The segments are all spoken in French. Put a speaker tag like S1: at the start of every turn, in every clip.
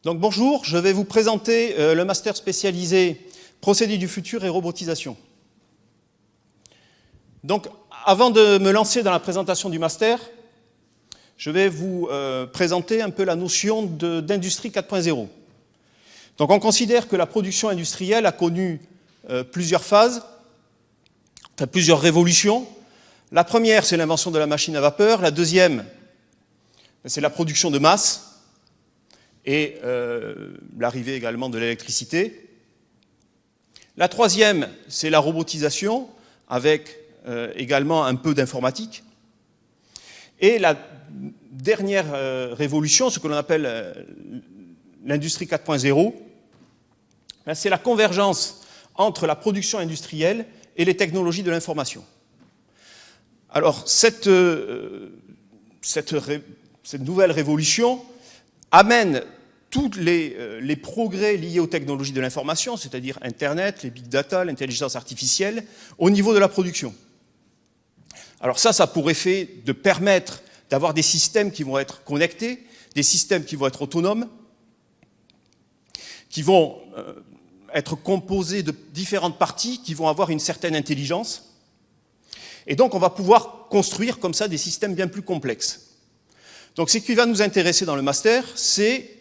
S1: Donc bonjour, je vais vous présenter le master spécialisé Procédés du futur et robotisation. Donc avant de me lancer dans la présentation du master, je vais vous présenter un peu la notion d'industrie 4.0. Donc on considère que la production industrielle a connu plusieurs phases, enfin, plusieurs révolutions. La première, c'est l'invention de la machine à vapeur. La deuxième, c'est la production de masse et l'arrivée également de l'électricité. La troisième, c'est la robotisation, avec également un peu d'informatique. Et la dernière révolution, ce que l'on appelle l'industrie 4.0, c'est la convergence entre la production industrielle et les technologies de l'information. Alors, cette nouvelle révolution amène tous les progrès liés aux technologies de l'information, c'est-à-dire Internet, les big data, l'intelligence artificielle, au niveau de la production. Alors ça a pour effet de permettre d'avoir des systèmes qui vont être connectés, des systèmes qui vont être autonomes, qui vont être composés de différentes parties, qui vont avoir une certaine intelligence. Et donc on va pouvoir construire comme ça des systèmes bien plus complexes. Donc ce qui va nous intéresser dans le master, c'est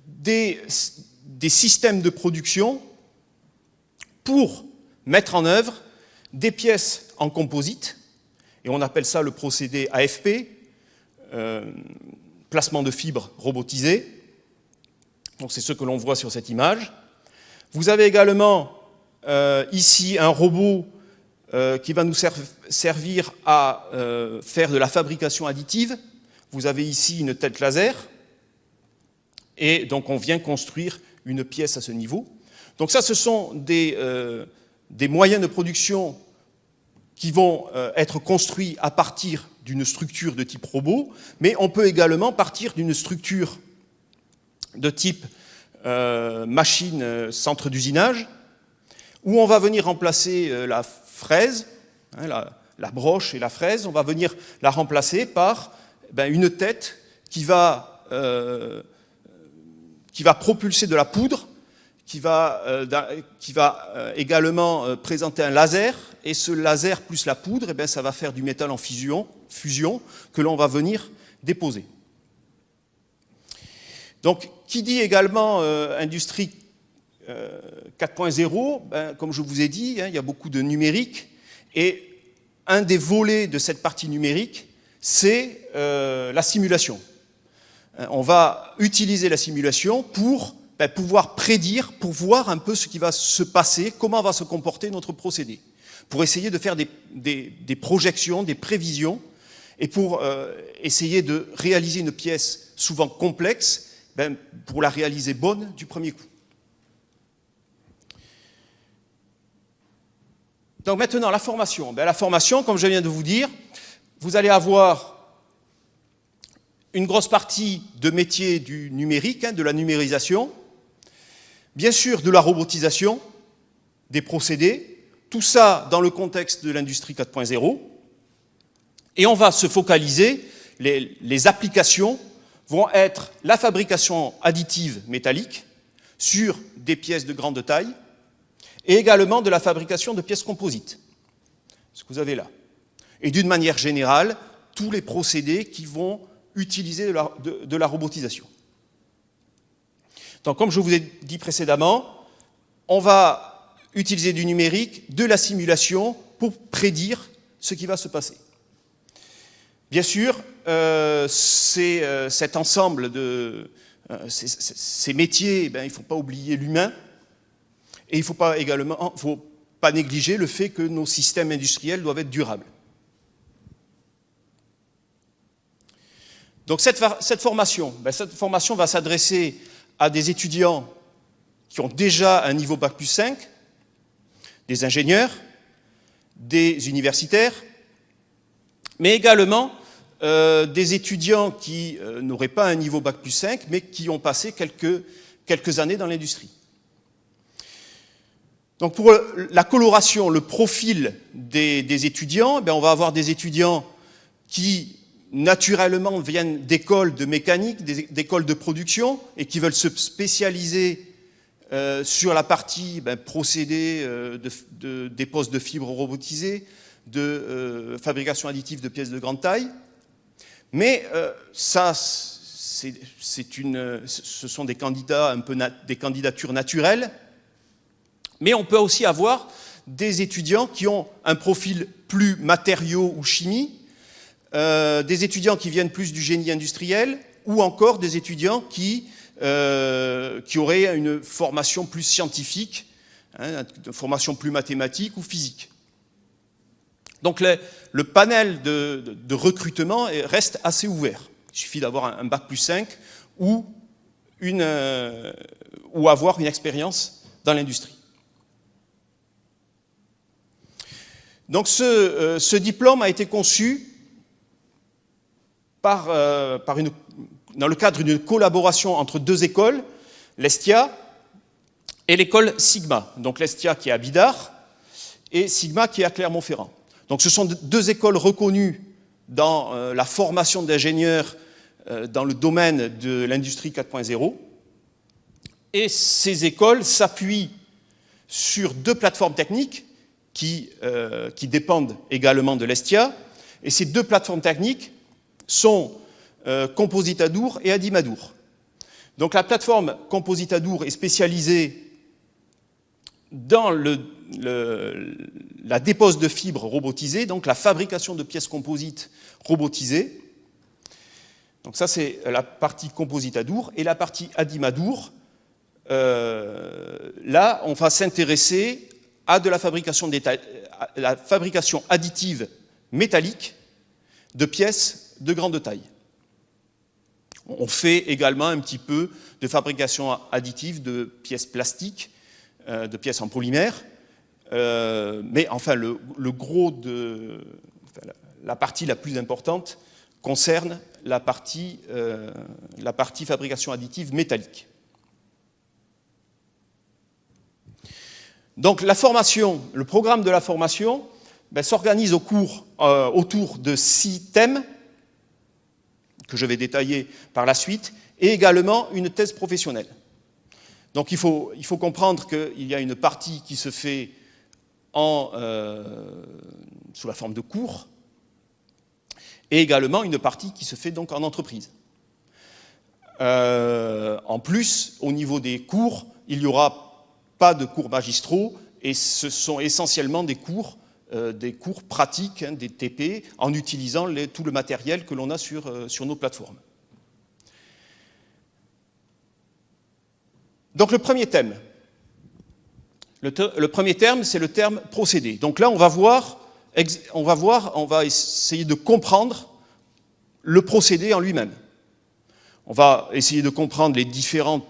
S1: des systèmes de production pour mettre en œuvre des pièces en composite, et on appelle ça le procédé AFP, placement de fibres robotisées. Donc c'est ce que l'on voit sur cette image. Vous avez également ici un robot qui va nous servir à faire de la fabrication additive. Vous avez ici une tête laser, et donc on vient construire une pièce à ce niveau. Donc ça, ce sont des moyens de production qui vont être construits à partir d'une structure de type robot, mais on peut également partir d'une structure de type machine centre d'usinage, où on va venir remplacer la fraise, hein, la broche et la fraise, on va venir la remplacer par une tête qui va propulser de la poudre, qui va également présenter un laser, et ce laser plus la poudre, ça va faire du métal en fusion que l'on va venir déposer. Donc, qui dit également industrie 4.0, comme je vous ai dit, il y a beaucoup de numérique, et un des volets de cette partie numérique, c'est la simulation. On va utiliser la simulation pour pouvoir prédire, pour voir un peu ce qui va se passer, comment va se comporter notre procédé, pour essayer de faire des projections, des prévisions, et pour essayer de réaliser une pièce souvent complexe, pour la réaliser bonne du premier coup. Donc maintenant, la formation. La formation, comme je viens de vous dire, vous allez avoir une grosse partie de métiers du numérique, de la numérisation, bien sûr de la robotisation, des procédés, tout ça dans le contexte de l'industrie 4.0, et on va se focaliser, les applications vont être la fabrication additive métallique sur des pièces de grande taille, et également de la fabrication de pièces composites, ce que vous avez là. Et d'une manière générale, tous les procédés qui vont utiliser de la robotisation. Donc, comme je vous ai dit précédemment, on va utiliser du numérique, de la simulation, pour prédire ce qui va se passer. Bien sûr, cet ensemble de ces métiers, il ne faut pas oublier l'humain, et il ne faut pas négliger le fait que nos systèmes industriels doivent être durables. Donc cette formation va s'adresser à des étudiants qui ont déjà un niveau Bac plus 5, des ingénieurs, des universitaires, mais également des étudiants qui n'auraient pas un niveau Bac plus 5, mais qui ont passé quelques années dans l'industrie. Donc pour la coloration, le profil des étudiants, on va avoir des étudiants qui naturellement viennent d'écoles de mécanique, d'écoles de production, et qui veulent se spécialiser sur la partie procédés des postes de fibres robotisés, de fabrication additive de pièces de grande taille. Mais ce sont des candidats, un peu des candidatures naturelles. Mais on peut aussi avoir des étudiants qui ont un profil plus matériaux ou chimie, des étudiants qui viennent plus du génie industriel, ou encore des étudiants qui auraient une formation plus scientifique, une formation plus mathématique ou physique. Donc le panel de recrutement reste assez ouvert. Il suffit d'avoir un bac plus 5 ou avoir une expérience dans l'industrie. Donc ce diplôme a été conçu dans le cadre d'une collaboration entre deux écoles, l'ESTIA et l'école Sigma. Donc l'ESTIA qui est à Bidart et Sigma qui est à Clermont-Ferrand. Donc ce sont deux écoles reconnues dans la formation d'ingénieurs dans le domaine de l'industrie 4.0. Et ces écoles s'appuient sur deux plateformes techniques qui dépendent également de l'ESTIA. Et ces deux plateformes techniques sont Compositadour et Adimadour. Donc la plateforme Compositadour est spécialisée dans la dépose de fibres robotisées, donc la fabrication de pièces composites robotisées. Donc ça, c'est la partie Compositadour. Et la partie Adimadour, là, on va s'intéresser à la fabrication additive métallique de pièces de grande taille. On fait également un petit peu de fabrication additive de pièces plastiques, de pièces en polymère, mais enfin le gros la partie la plus importante concerne la partie fabrication additive métallique. Donc la formation, le programme de la formation s'organise autour de 6 thèmes que je vais détailler par la suite, et également une thèse professionnelle. Donc il faut comprendre qu'il y a une partie qui se fait sous la forme de cours, et également une partie qui se fait donc en entreprise. En plus, au niveau des cours, il n'y aura pas de cours magistraux, et ce sont essentiellement des cours pratiques, des TP, en utilisant tout le matériel que l'on a sur nos plateformes. Donc le premier thème. Le premier terme, c'est le terme procédé. Donc là, on va essayer de comprendre le procédé en lui-même. On va essayer de comprendre les différents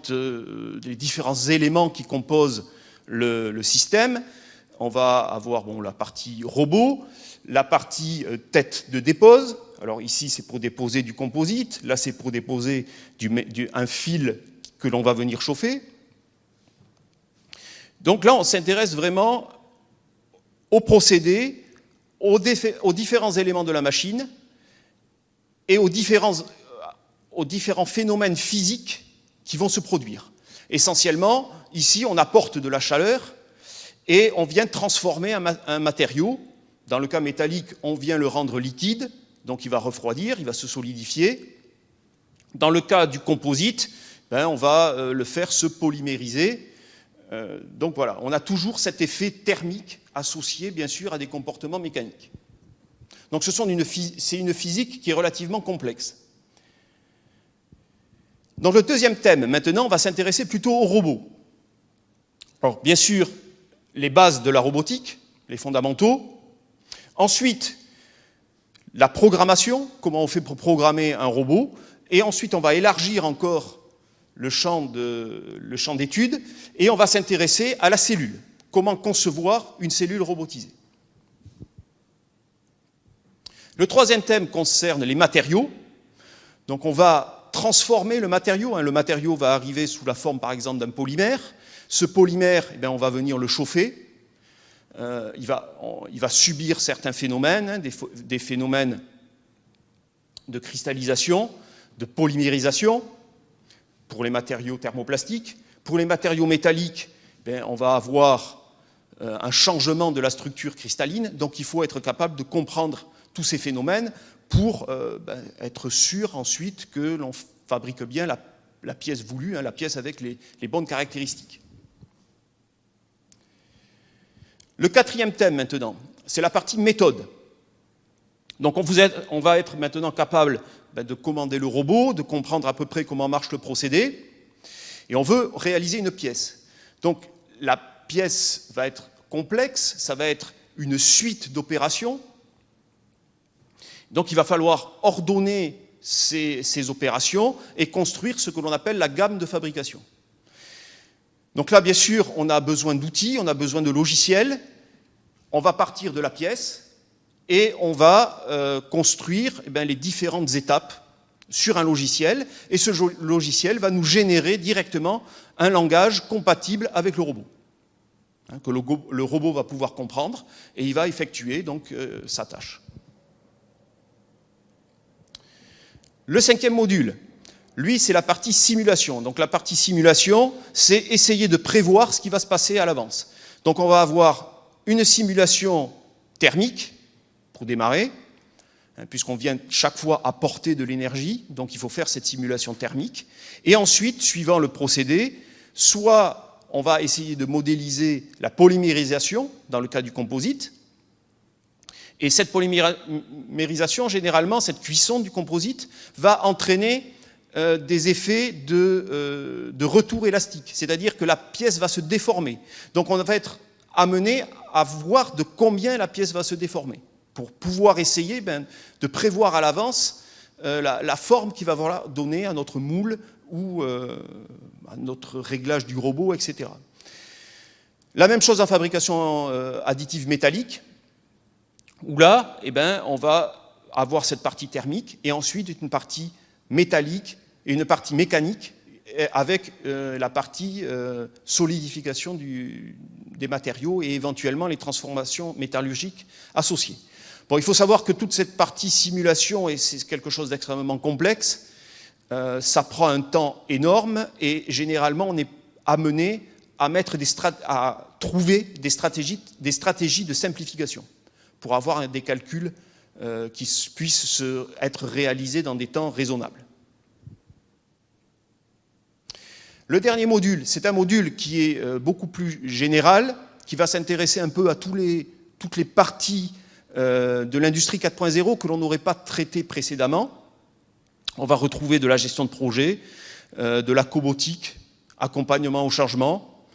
S1: éléments qui composent le système. On va avoir la partie robot, la partie tête de dépose. Alors ici, c'est pour déposer du composite. Là, c'est pour déposer un fil que l'on va venir chauffer. Donc là, on s'intéresse vraiment au procédé, aux différents éléments de la machine et aux différents phénomènes physiques qui vont se produire. Essentiellement, ici, on apporte de la chaleur et on vient transformer un matériau. Dans le cas métallique, on vient le rendre liquide, donc il va refroidir, il va se solidifier. Dans le cas du composite, on va le faire se polymériser. Donc voilà, on a toujours cet effet thermique associé, bien sûr, à des comportements mécaniques. Donc c'est une physique qui est relativement complexe. Dans le deuxième thème, maintenant, on va s'intéresser plutôt aux robots. Alors, bien sûr, les bases de la robotique, les fondamentaux. Ensuite, la programmation, comment on fait pour programmer un robot. Et ensuite, on va élargir encore le champ d'études et on va s'intéresser à la cellule. Comment concevoir une cellule robotisée. Le troisième thème concerne les matériaux. Donc on va transformer le matériau. Le matériau va arriver sous la forme, par exemple, d'un polymère. Ce polymère, on va venir le chauffer. Il va subir certains phénomènes, des phénomènes de cristallisation, de polymérisation pour les matériaux thermoplastiques. Pour les matériaux métalliques, on va avoir un changement de la structure cristalline, donc il faut être capable de comprendre tous ces phénomènes pour être sûr ensuite que l'on fabrique bien la pièce voulue, la pièce avec les bonnes caractéristiques. Le quatrième thème maintenant, c'est la partie méthode. Donc on va être maintenant capable de commander le robot, de comprendre à peu près comment marche le procédé, et on veut réaliser une pièce. Donc la pièce va être complexe, ça va être une suite d'opérations. Donc il va falloir ordonner ces opérations et construire ce que l'on appelle la gamme de fabrication. Donc là, bien sûr, on a besoin d'outils, on a besoin de logiciels. On va partir de la pièce et on va construire les différentes étapes sur un logiciel. Et ce logiciel va nous générer directement un langage compatible avec le robot, que le robot va pouvoir comprendre et il va effectuer donc sa tâche. Le cinquième module, lui, c'est la partie simulation. Donc la partie simulation, c'est essayer de prévoir ce qui va se passer à l'avance. Donc on va avoir une simulation thermique pour démarrer, puisqu'on vient chaque fois apporter de l'énergie, donc il faut faire cette simulation thermique. Et ensuite, suivant le procédé, soit on va essayer de modéliser la polymérisation, dans le cas du composite, et cette polymérisation, généralement, cette cuisson du composite, va entraîner des effets de retour élastique, c'est-à-dire que la pièce va se déformer. Donc on va être amené à voir de combien la pièce va se déformer, pour pouvoir essayer de prévoir à l'avance la forme qu'il va falloir donner à notre moule ou à notre réglage du robot, etc. La même chose en fabrication additive métallique, où là, on va avoir cette partie thermique et ensuite une partie métallique et une partie mécanique avec la partie solidification des matériaux et éventuellement les transformations métallurgiques associées. Bon, il faut savoir que toute cette partie simulation, et c'est quelque chose d'extrêmement complexe, ça prend un temps énorme et généralement on est amené à trouver des stratégies de simplification pour avoir des calculs qui puissent être réalisés dans des temps raisonnables. Le dernier module, c'est un module qui est beaucoup plus général, qui va s'intéresser un peu à toutes les parties de l'industrie 4.0 que l'on n'aurait pas traitées précédemment. On va retrouver de la gestion de projet, de la cobotique, accompagnement au changement,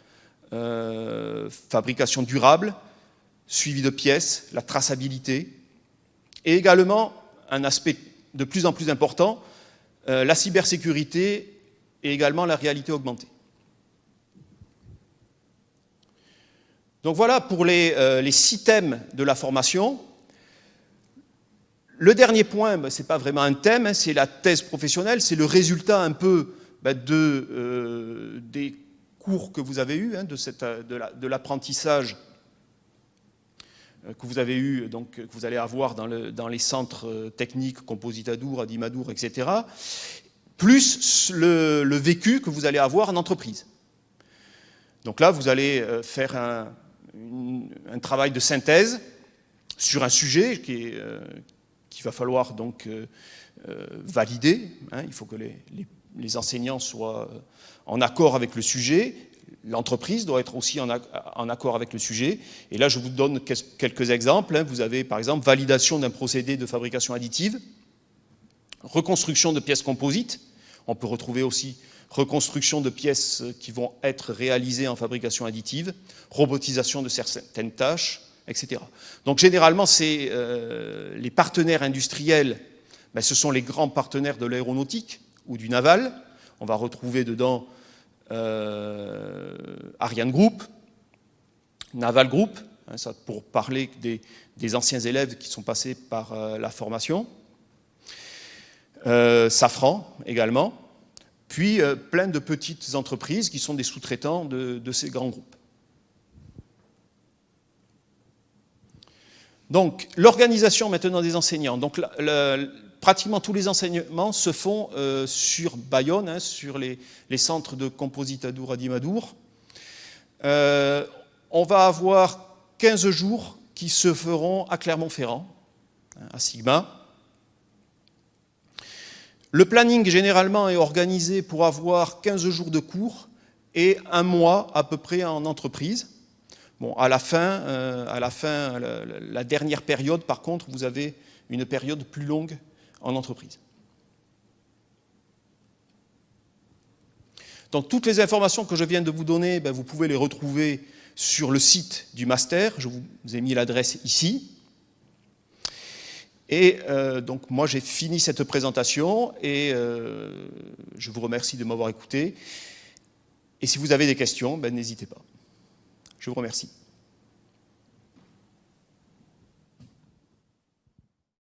S1: fabrication durable, suivi de pièces, la traçabilité, et également un aspect de plus en plus important, la cybersécurité et également la réalité augmentée. Donc voilà pour les 6 thèmes de la formation. Le dernier point, ce n'est pas vraiment un thème, c'est la thèse professionnelle, c'est le résultat un peu des cours que vous avez eus, de l'apprentissage que vous avez eu, donc que vous allez avoir dans les centres techniques, Compositadour, Adimadour, etc., plus le vécu que vous allez avoir en entreprise. Donc là, vous allez faire un travail de synthèse sur un sujet qu'il va falloir donc valider. Il faut que les enseignants soient en accord avec le sujet. L'entreprise doit être aussi en accord avec le sujet. Et là, je vous donne quelques exemples. Vous avez, par exemple, validation d'un procédé de fabrication additive, reconstruction de pièces composites. On peut retrouver aussi reconstruction de pièces qui vont être réalisées en fabrication additive, robotisation de certaines tâches, etc. Donc, généralement, les partenaires industriels, ce sont les grands partenaires de l'aéronautique ou du naval. On va retrouver dedans Ariane Group, Naval Group, ça pour parler des anciens élèves qui sont passés par la formation, Safran également, puis plein de petites entreprises qui sont des sous-traitants de ces grands groupes. Donc l'organisation maintenant des enseignants. Donc pratiquement tous les enseignements se font sur Bayonne, hein, sur les centres de Compositadour à Dimadour. On va avoir 15 jours qui se feront à Clermont-Ferrand, à Sigma. Le planning, généralement, est organisé pour avoir 15 jours de cours et 1 mois à peu près en entreprise. Bon, à la fin, la dernière période, par contre, vous avez une période plus longue en entreprise. Donc, toutes les informations que je viens de vous donner, vous pouvez les retrouver sur le site du master. Je vous ai mis l'adresse ici. Et donc, moi, j'ai fini cette présentation et je vous remercie de m'avoir écouté. Et si vous avez des questions, n'hésitez pas. Je vous remercie.